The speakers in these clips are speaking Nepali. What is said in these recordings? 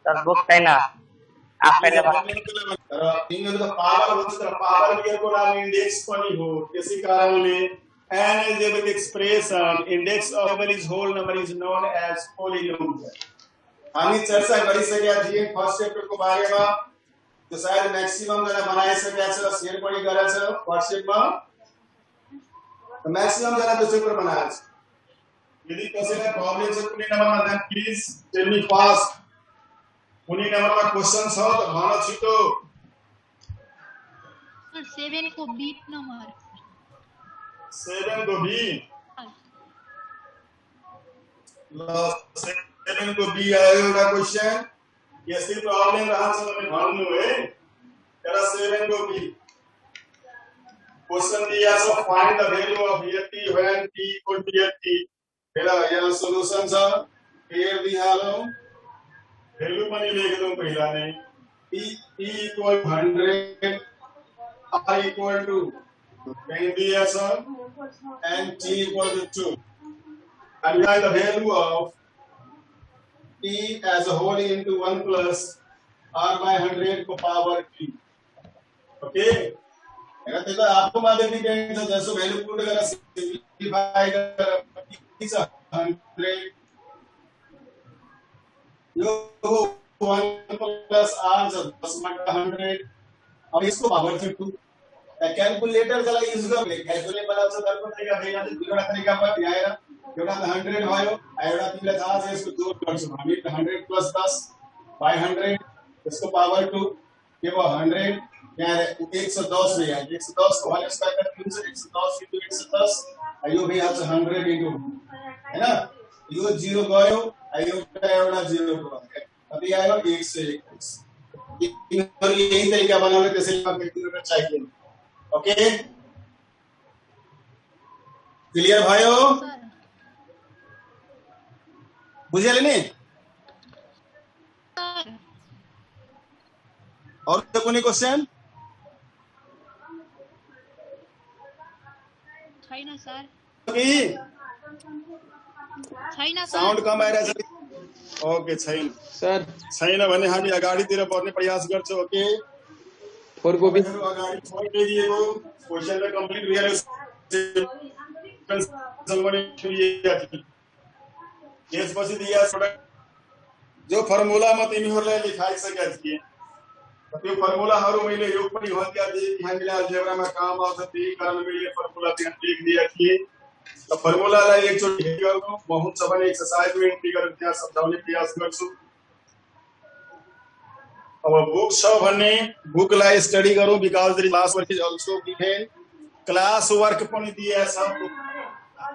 सर बुक छैन आफैले तिमीहरुको पावर हुन्छ तर पावर केको लागि इन्डेक्स पनि हो त्यसै कारणले n is able expression index of variable is whole number is known as polynomial। हामी चर्चा गरिसकेका थियौं फर्स्ट चैप्टर को बारेमा त्यो सायद मैक्सिमम जना बनाइसकेका छ शेयर पनि गरेछ WhatsApp मा मैक्सिमम जना त्यो चैप्टर बनाएको छ। यदि कसैलाई प्रब्लम छ कुनै नम्बरमा then please tell me fast कुनै नम्बरमा क्वेशन छ त भन छिटो। 7 को बी नंबर 7 को बी ल 7 को बी आयो एउटा क्वेशन यसरी प्रब्लम रहन्छ भने भन्नु है तर 7 को बी क्वेशन दिया छ find the value of ft when t equal to ft हेर यहाँ सोलुसन छ हेर दिहालौ भ्यालु पनि लेख्दौ पहिला नै t equal 100 r equal to 20 and t equal to 2 and find the value of t as a whole into 1 plus r by 100 को power t। ओके हेर त्यो त आपको माध्यमिक छ जसो भ्यालु पुट गरेर सिम्प्लिफाई गरेर t छ 100 यो 1 plus r छ 10 बटा 100 अब इसको पावर चाहिँ 2 क्याल्कुलेटर जलाई युज गर्ने क्याल्कुलेटर बनाउँछ अर्को तरिका भएन दुईवटा तरिका पनि आएर एउटा त 100 भयो एउटा तिमीलाई थाहा छ यसको जोड गर्छौं हामी 100 plus 10 by 100 यसको पावर 2 के भयो 100 यहाँ 110 हो यहाँ 110 को भ्यालु स्क्वायर गर्नु हुन्छ 110 into 110 यो भइहाल्छ 100 into हैन यो 0 गयो एउटा 0 को कति आयो 121 तिमीहरु यही तरिका बनाउने त्यसैले क्याल्कुलेटर चाहियो। ओके क्लियर भयो बुझिहाल्यो नि और तो कुनै क्वेशन छैन सर छैन साउन्ड कम आइरहेछ ओके छैन सर छैन भने हामी अगाडितिर बढ्ने प्रयास गर्छौं। ओके 4 को बी अगाडि छोड्दै दिएको क्वेशन त कम्प्लिट भइहाल्यो त्यसपछि दिया जो फर्मुला म तिमीहरुलाई लेखाइसकेका थिए त्यो फर्मुलाहरु मैले योग पनि भन्दिया थिए हामीले अलजेब्रामा काम आउँछ त्यही कारण मैले फर्मुला त्यहाँ लेख दिया थिए त फर्मुलालाई एकचोटी हेर्नु म हुन्छ भने एक्सरसाइज में एन्ट्री गरेर त्यहाँ समझाउने प्रयास गर्छु। अब बुक छ भन्ने बुकलाई स्टडी गरौँ because the class work is also given class work पनि दिएछ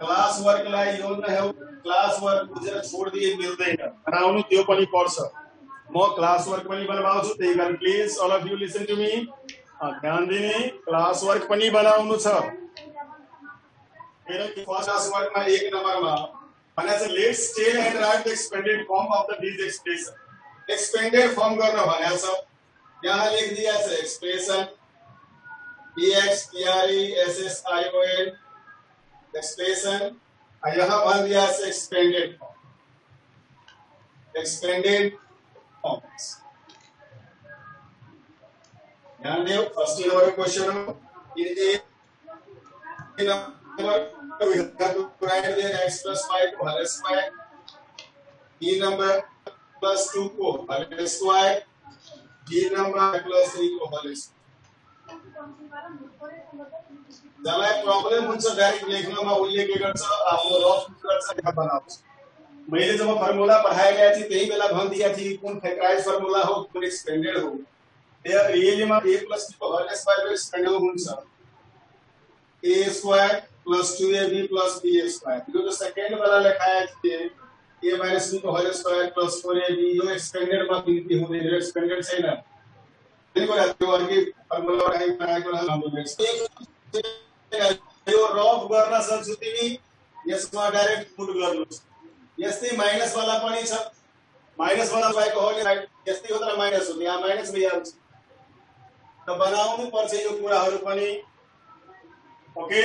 क्लास वर्कलाई यो न हो क्लास वर्क बुझेर छोड दिए मिल्दैन बनाउनु त्यो पनि पर्छ म क्लास वर्क पनि बनाउँछु त्यही कारण please all of you listen to me ध्यान दिने क्लास वर्क पनि बनाउनु छ। हेर फर्स्ट क्लास वर्कमा एक नम्बरमा भनेछ let's tell and write the expanded form of the this expression expanded form गर्न भनेछ यहाँ लेख दिया छ expression dx pre ss ion expression यहाँ भन दिया छ एक्सपेन्डेड फर्म्स ध्यान दियो first number question in a number we have to write there x plus 5 को whole square b number plus 2 को whole square d number plus 3 को whole square जब प्रॉब्लम हुन्छ डाइरेक्ट लेख्नमा उल्लेख गर्छ आफ्नो रफ गर्छ यहाँ बनाउँछ मैले जब फर्मुला पढाएका थिए त्यही बेला भन्दिया थिए कुन फैक्टराइज फर्मुला हो कुन एक्सपेन्डेड हो त्यहाँ रियलीमा a plus b को whole square एक्सपेन्डेड हुन्छ a square plus 2ab plus b square यो तो सेकेंड वाला लेखाया थिए a minus b को whole square plus 4ab यो एक्सपेंडेड में गिनती हुँदैन यो एक्सपेंडेड छैन त्यसको लागि अर्कै फर्मुला बनाएको हम यो रफ गर्न सक्छु तिमी यसमा डाइरेक्ट पुट गर्नु यस्तै माइनस वाला पनि छ माइनस वाला भएको हो नि यस्तै हो तर माइनस हो यहाँ माइनस भइहाल्छ त बनाउनु पर्छ यो कुराहरु पनि। ओके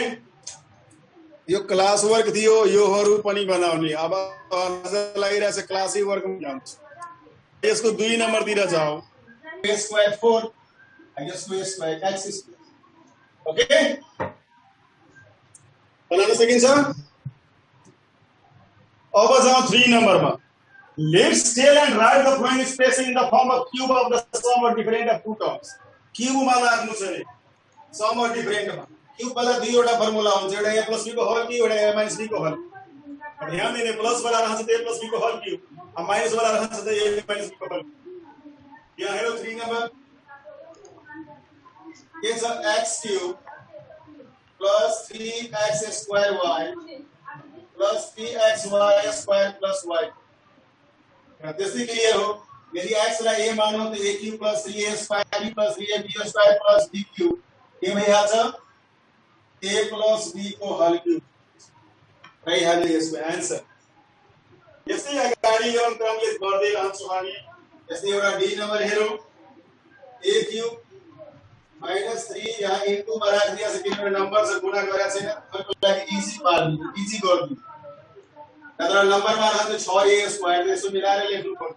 यो क्लास वर्क दियो योहरु पनि बनाउने अब नजर लागिरहेछ क्लासी वर्क में जान्छ यसको 2 नम्बर तिर जाऊ a square 4 यसको a square x square okay बनाउन सकिन्छ अब जाऊ 3 नम्बरमा let's tell and write the following expression in the form of cube of the sum or different of two terms cube मा राख्नु छ नि sum or different मा cube वाला दुईवटा फर्मुला हुन्छ एउटा a plus b को होल क्यूब एउटा a minus b को होल ध्यान दिने प्लस वाला रहन्छ त a plus b को होल क्यूब अब माइनस वाला रहन्छ त a minus b को होल यहाँ हेरो 3 नम्बर के छ x cube plus 3x square y plus 3xy square plus y त्यसै क्लियर हो यदि x लाई a मानौ त a cube plus 3a square b plus 3ab square plus b cube के भइहाल्छ a plus b को होल क्यूब भइहाल्यो यसको आन्सर यसै अगाडि गरौँ क्रमले गर्दै रहन्छौँ हामी यसै एउटा d नम्बर हेरौँ a cube minus 3 यहाँ इन्टु मा राखिदिया छ किनभने नम्बर छ गुणा गरेको छैन त्यसको लागि इजी पार्नु इजी गर्नु नत्र नम्बरमा रहन्छ 6a स्क्वायर त्यसो मिलाएर लेख्नु पर्छ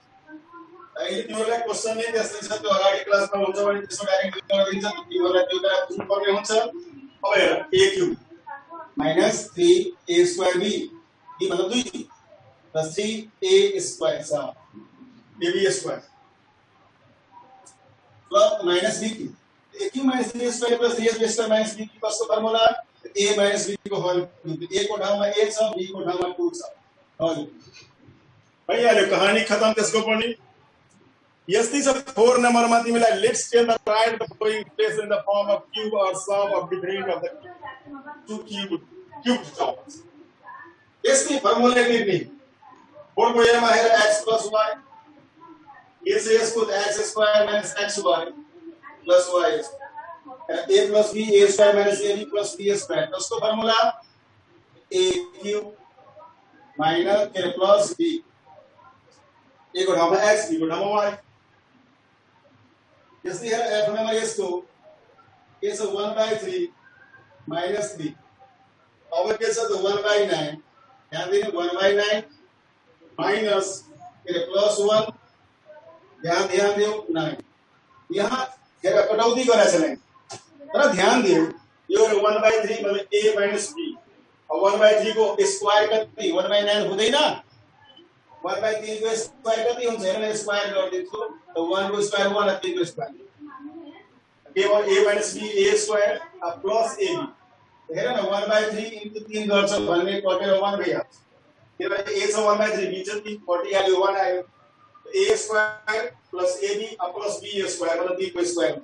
अहिले तिमीहरुलाई क्वेशन नै त्यस्तै छ त्यो अगाडि क्लासमा हुन्छ भने त्यसो डाइरेक्ट गरिदिन्छ तिमीहरुलाई त्यो कुरा बुझ्नु पर्ने हुन्छ अब हेर a cube minus 3a square b मतलब 2 plus 3a square छ ab square plus minus b cube a cube minus 3a square plus 3a square minus b cube कसको फर्मुला a minus b को होल क्यूब a को ठाउँमा a छ b को ठाउँमा 2 छ हजुर भइहाल्यो कहानी खत्म त्यसको पनि यस्तै छ 4 नम्बरमा तिमीलाई let's tell the write the following place in the form of cube or sum of different of the two cube terms यसको फर्मुला लेख्ने बोर्ड को यहाँ हेर x plus y यसको x square minus xy plus y a plus b a square minus ab plus b square उसको formula a cube minus plus b a को ठाउँमा x b को ठाउँमा y यसले हेर f नम्बर यसको के छ 1/3 minus b अब के छ त 1/9 ध्यान दिनु 1/9 minus plus 1 ध्यान दिनु 9 यहाँ हेर कटौती गरेछ नै तर ध्यान दिनु यो 1/3 मतलब a minus b अब 1/3 को स्क्वायर कति 1/9 हुँदैन 1/3 को स्क्वायर कति हुन्छ हेर्न स्क्वायर गर्दिन्छु त 1 को स्क्वायर 1 र 3 को स्क्वायर केवल a minus b a square plus ab हेर न 1/3 into 3 गर्छ भन्ने कटेर 1 भइहाल्छ किनभने a छ 1/3 b छ 3 कटिहाल्यो 1 आयो a square plus ab plus b square मतलब 3 को स्क्वायर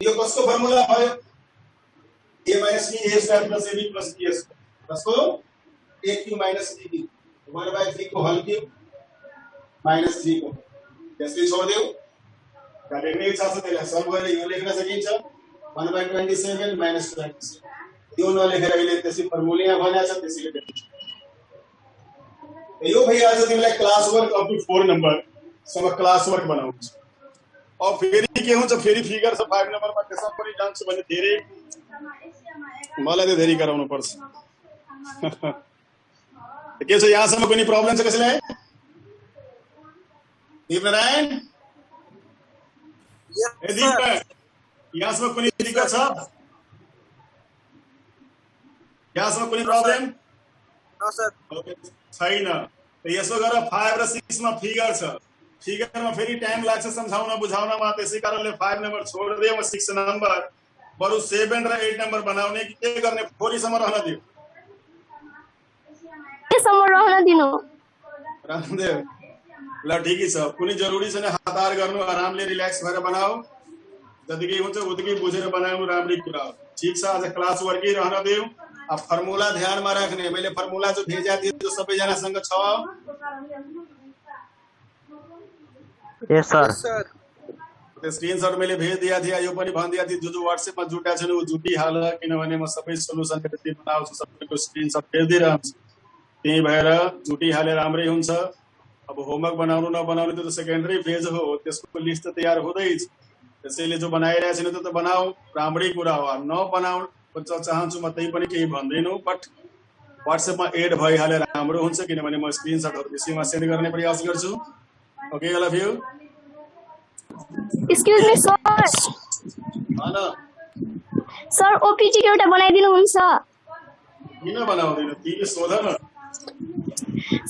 यो कसको फर्मुला भयो a minus b a square plus ab plus b square कसको a क्यूब minus b 1/3 को होल क्यूब minus 3 को त्यसले छोड देऊ डाइरेक्ट नै छ त्यसलाई सल्भ गरेर यो लेख्न सकिन्छ 1/27 minus 27 यो नलेखेर अहिले त्यसै फर्मुला यहाँ भनेको छ त्यसैले लेख्छु यो भइहाल्छ तिमीलाई class work up to 4 number सब क्लास वर्क बनाउँछ अब फेरि के हुन्छ फेरि फिगर छ 5 नम्बरमा त्यसमा पनि जान्छु भने धेरै मलाई त धेरै गराउनु पर्छ के छ यहाँसम्म कुनै प्रब्लम छ कसैलाई दीपनारायण यहाँसम्म कुनै दिक्कत छ यहाँसम्म कुनै प्रब्लम नो सर छैन त यसो गरेर 5 र 6 मा फिगर छ फिगरमा फेरि टाइम लाग्छ समझाउन बुझाउनमा त्यसै कारणले 5 नम्बर छोड्दिए म 6 नम्बर बरु 7 र 8 नम्बर बनाउने कि के गर्ने 4 सम्म रहन दियो के सम्म रहन दिनु रहन दियो ल ठिकै छ कुनै जरुरी छैन हतार गर्नु आरामले रिल्याक्स भएर बनाऊ जतिकै हुन्छ उतिकै बुझेर बनाउनु राम्रै कुरा हो ठीक छ आज क्लास वर्कै रहन दियो अब फर्मुला ध्यानमा राख्ने मैले फर्मुला जो भेजा दिए जो सबै जना सँग छ यस सर त्यो स्क्रिनशट मैले भेज दिया थिए यो पनि भन दिया थिए जो व्हाट्सएप मा जुटा छन् उ जुटी हाल किनभने म सबै सोलुसन गरी बनाउँछु सबैको स्क्रिनशट भेज दिइरहन्छु त्यही भएर जुटी हाले राम्रै हुन्छ अब होमवर्क बनाउनु नबनाउनु त्यो त सेकेन्डरी फेज हो त्यसको लिस्ट त तयार हुँदैछ त्यसैले जो बनाइरहेको छैन त्यो त बनाऊ राम्रै कुरा हो नबनाऊ चाहन्छु म त्यही पनि केही भन्दैनौ बट व्हाट्सएप मा एड भइहाले राम्रो हुन्छ किनभने म स्क्रिनशटहरु विषयमा सेन्ड गर्ने प्रयास गर्छु okay all of you excuse me sir हाना सर ओपीटी के एउटा बनाइदिनुहुन्छ किन बनाउँदैन तिमी सोध न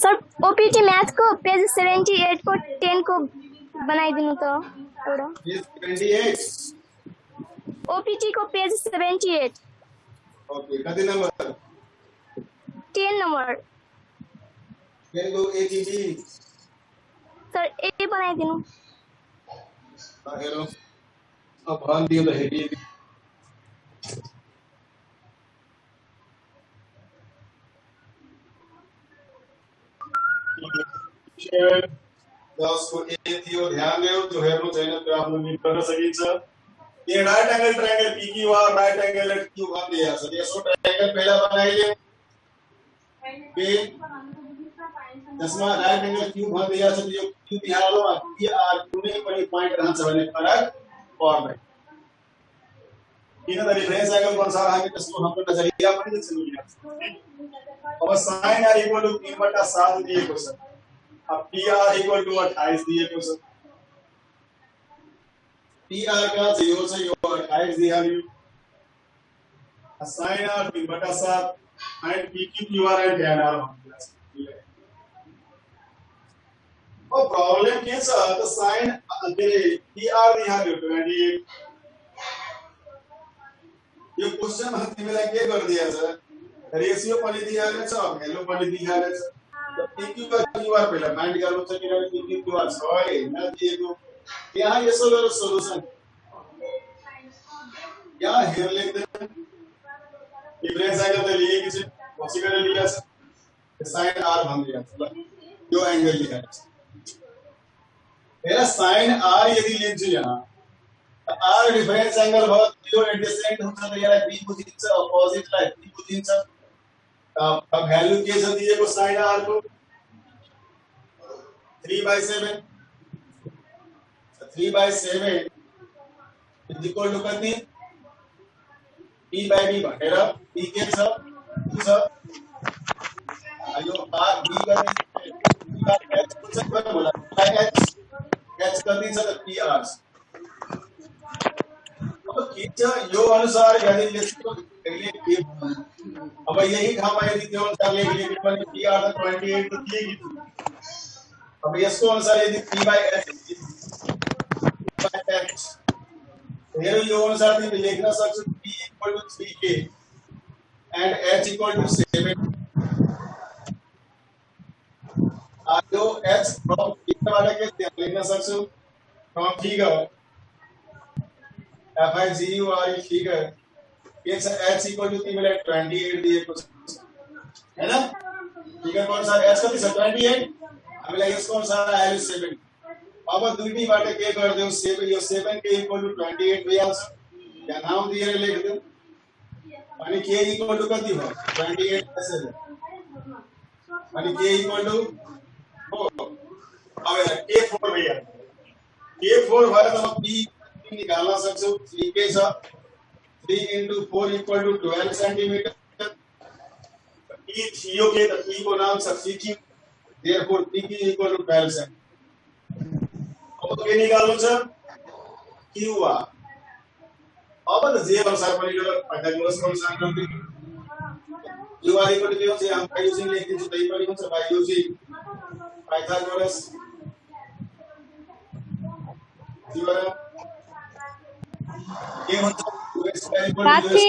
सर ओपीटी मैथ को पेज 78 को 10 को बनाइदिनु त एउटा 28 ओपीटी को पेज 78 ओके कति नम्बर 10 नंबर तेरो एटीजी सर ए बनाइदिनु हेलो अब भन दियो त हेरी 10 को ए थियो ध्यान देऊ जो हेर्नु छैन त्यो आफ्नो मिट गर्न सकिन्छ ये right angle triangle PQR right angle at Q भन्दै छ यसो ट्रायंगल पहिला बनाइले पे जसमा राइट एंगल क्यू भन्दै छ यो क्यू बिहारमा पीआर कुनै पनि प्वाइन्ट रहन्छ भने फरक पर्दैन किन त रेफरेन्स एंगल को अनुसार हामी त्यसको हाम्रो नजरिया पनि छ अब sin r = 3/7 दिएको छ अब PR = 28 दिएको छ PR का जो छ यो 28 दिहाल्यो sin r 3/7 and PQR and tan r अब प्रॉब्लम के छ त sin के PR दिहाल्यो 28 यो क्वेश्चन मा तिमीलाई के कर दिया छ रेशियो पनि दिएको छ भ्यालु पनि दिएको छ त PQ का QR पहिला फाइन्ड गर्नु छ किनभने PQ QR छ हैन दिएको यहाँ यसो गरौ सोलुसन यहाँ हेर लेख्दै डिफरेन्स एंगल त लिएको छ पछि गरेर लिएको छ sin r भन्दिया छ ल यो एंगल लिएको छ हेर sin r यदि लिन्छु यहाँ r डिफरेन्स एंगल भयो यो एडजेसेंट हुन्छ त यसलाई b बुझिन्छ अपोजिट लाई b बुझिन्छ अब भ्यालु के छ दिएको sin r को 3/7 3/7 is equal to कति p by b भनेर p के छ यो r b गर्ने h कुछ पनि होला h कति छ त pr अब के छ यो अनुसार यदि लेख्छु पहिले के अब यही ठाउँमा यदि त्यो अनुसार लेख्ने पनि pr त 28 त के गिन्छु अब यसको अनुसार यदि p by h हेरो यो अनुसार तिमीले लेख्न सक्छौ p = 3k and h = 7 यो h from फिगर के लेख्न सक्छौ from figure FIGURE figure के छ h = तिमीलाई 28 दिएको छ हैन फिगर को अनुसार h कति छ 28 हामीलाई यसको अनुसार आयो 7 अब दुईटीबाट के गर्दियौ 7 यो 7 के इक्वल टु 28 भइहाल्छ यहाँ नाम दिएर लेख्दियौ अनि के इक्वल टु कति भयो 28/7 अनि के इक्वल टु 4 अब यहाँ k4 भइहाल्छ k4 भएर त p निकाल्न सक्छौ 3k छ 3 * 4 = 12 सेन्टिमिटर p थियो के त p को नाम छ pq therefore pq = 12 सेन्टिमिटर अब के निकाल्नु छ qr अब त जे अनुसार पनि यो पाइथागोरस को अनुसार गर्दै qr = के हुन्छ हम युजिङ लेखिदिन्छु त्यही पनि हुन्छ बाइ युजिङ पाइथागोरस qr के हुन्छ साथी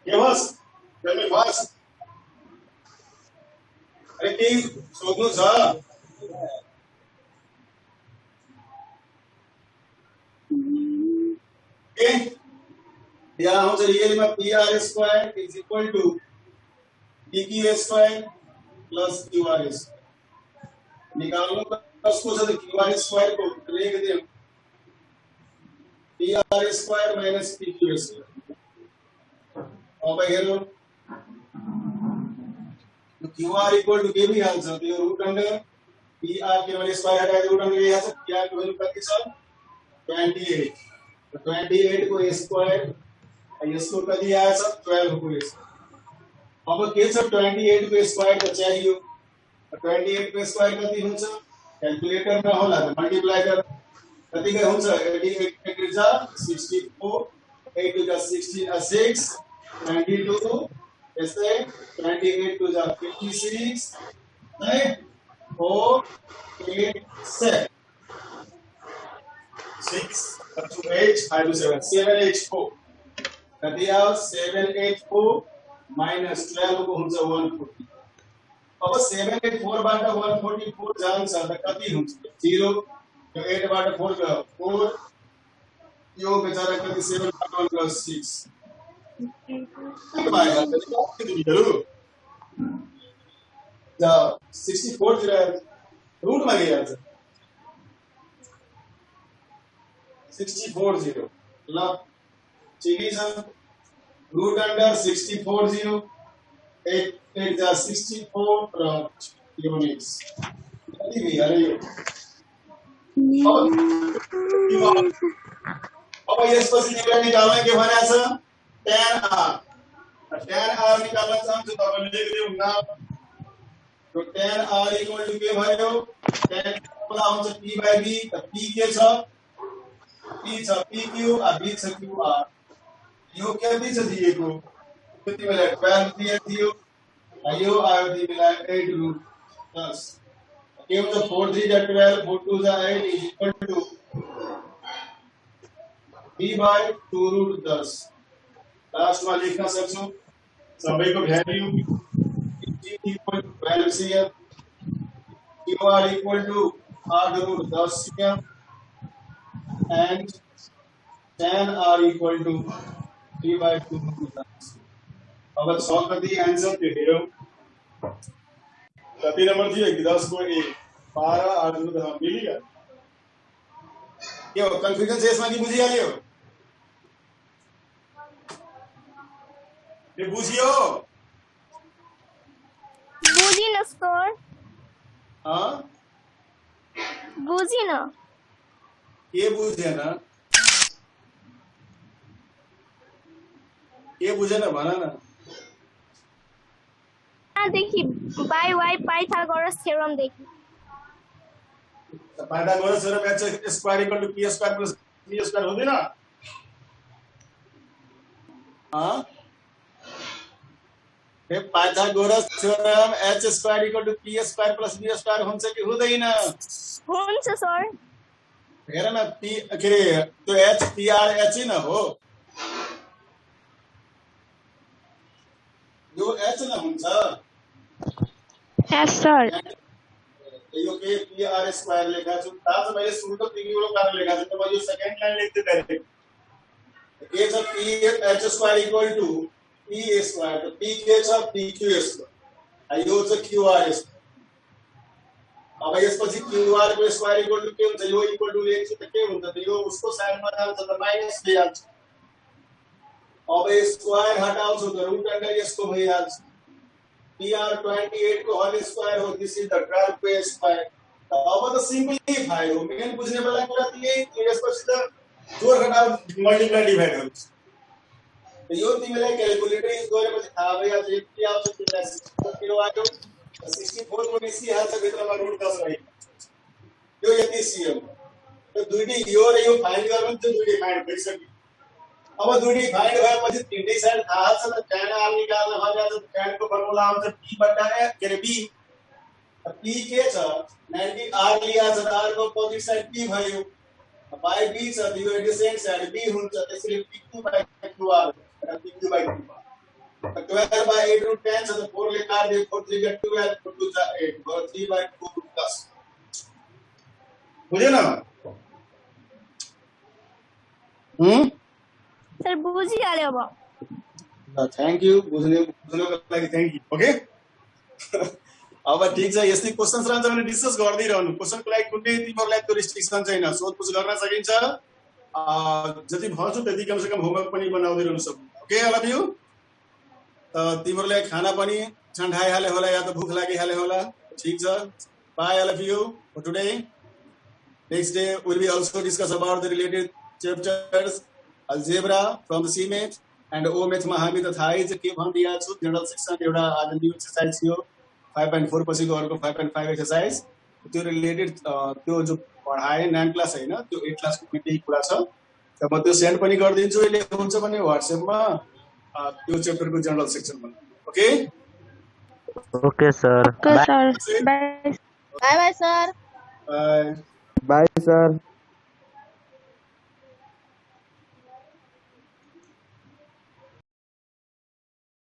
के बस जल्दी फास्ट अरे के सोध्नु छ के यहाँ हुन्छ रियलमा pr² = pq² + qr² निकाल्नु कसको छ त qr² को लेख दे pr² - pq²। अब हेर्नु qr = के भी हाल्छ त्यो रुट अन्डर pr के भने स्क्वायर हटाए रुट अन्डर यही हाल्छ pr को भ्यालु कति छ 28 तो 28 को स्क्वायर यसको कति आएछ 12 को स्क्वायर अब के छ 28 को स्क्वायर त चाहियो 28 को स्क्वायर कति हुन्छ क्याल्कुलेटर में होला त मल्टिप्लाई कर कति के हुन्छ 88 8 जा 64 8 to the 16 6 92 यस्तै 28 to the 56 right 4 8 7 6 up to 8 5 to 7 784 कति आयो 784 minus 12 को हुन्छ 140 अब 784 बाट 144 जान्छ त कति हुन्छ 0 यो 8 बाट 4 गयो 4 यो बेचारा कति 7 बाट 1 गयो 6 के भयो कति दिहरू द 64 तिर रुट मा गइहाल्छ 64 0 ल ठिकै छ रूट अंडर 64 0 8 8 जा 64 units कति भयो अरे यो अब यसपछि तिमीले निकाल्न के भनेको छ tan r निकाल्न चाहन्छु तपाईले लेख्दियौ न तो tan r इक्वल टु के भयो tan फर्मुला हुन्छ p by b त p के छ p छ pq a b छ qr यो कति छ दिएको तिमीलाई 12 दिएको यो आयो तिमीलाई 8 रूट 10 के हुन्छ 4 3 जा 12 4 2 जा 8 is equal to b by 2 root 10 last में लिखना सक्छौ सबैको value p equal to 12 cm qr equal to 8 root 10 cm and tan r equal to 3 by 2 root 10 अब 6 कति आन्सर त्यो हेरौ कति नंबर थियो 10 को a 12 8 को 10 मिलिगयो के हो कन्फ्युजन छ यसमा कि बुझिहाल्यो ये बुझियो बुझिन सर हां बुझिन के बुझेन के बुझेन भन न देखि बाई वाई पाइथागोरस थ्योरम देखि Pythagoras theorem h square equal to p square plus b square हुँदैन हां हे Pythagoras theorem h square equal to p square plus b square हुन्छ कि हुँदैन हुन्छ सर हेर न p के रे त्यो h p r h न हो यो h न हुन्छ यस सर यो के p r स्क्वायर लेखा छु थाहा छ मैले सुरुको तिमीको कारण लेखा छु त म यो सेकेन्ड लाइन लेख्दै डाइरेक्ट के छ p h square equal to p a square त p के छ p q स्क्वायर यो छ q r स्क्वायर अब यसपछि q r को स्क्वायर इक्वल टु के हुन्छ यो इक्वल टु लेख्छु त के हुन्छ त यो उसको साइडमा जान्छ त माइनस भइहाल्छ अब स्क्वायर हटाउँछु त रुट अंडर यसको भइहाल्छ pr 28 को होल स्क्वायर हो दिस इज द 12 को स्क्वायर अब त सिम्प्लिफाई हो मेन बुझ्ने बेला कुरा त यही यसपछि त जोड घटाउ मल्टिप्लाई डिभाइड हुन्छ यो तिमीलाई क्याल्कुलेटर युज गरेपछि थाहा भइहाल्छ यति आउँछ तिमीलाई 64 आयो 64 को निस्कि हाल्छ भित्रमा रुट 10 रह्यो यो यति सिएम त्यो दुईटी यो र यो फाइन्ड गर्नु त्यो दुईटी फाइन्ड भइसक्यो अब दुईटी फाइन्ड भएपछि तीनटै साइड थाहा छ त tan r निकाल्न भनेको छ tan को फर्मुला आउँछ p बटा के रे b p के छ 90 r लिया छ r को अपोजिट साइड p भयो by b छ यो एडिसेन्ट साइड b हुन्छ त्यसैले pq by qr pq by q 12 by 8 root 10 छ त 4 ले काट दे 4 3 get 12 4 2 जा 8 3 by 2 रूट 10 बुझ्यो न सर बुझिहाल्यो अब थ्यांक यू बुझ्नुको लागि थ्यांक यू ओके अब ठीक छ यस्तै क्वेशन्स रहन्छ भने डिस्कस गर्दै रहनु क्वेशनको लागि कुनै तिमीहरुलाई त्यो रिस्ट्रिक्सन छैन सोधपुछ गर्न सकिन्छ जति भन्छ त्यति कम से कम होमवर्क पनि बनाउँदै रहनु सक्नु ओके अल अफ यू तिमीहरुलाई खाना पनि ठण्डाइहाले होला या त भूख लागिहाले होला ठीक छ bye all of you for today next day will be also discuss about the related chapters algebra from the CMAT and OMAT मा हामी त थाहै छ के भनिदिया छु जनरल सेक्सन एउटा आज न्यू एक्सरसाइज थियो 5.4 पछिको अर्को 5.5 एक्सरसाइज त्यो रिलेटेड त्यो जो पढाए 9 क्लास हैन त्यो 8 क्लासको पनि त्यही कुरा छ त म त्यो सेन्ड पनि गरिदिन्छु अहिले हुन्छ भने व्हाट्सएपमा त्यो च्याप्टरको जनरल सेक्सनमा okay Okay, sir. Okay, Bye. sir. Bye. Bye bye sir bye Bye, sir.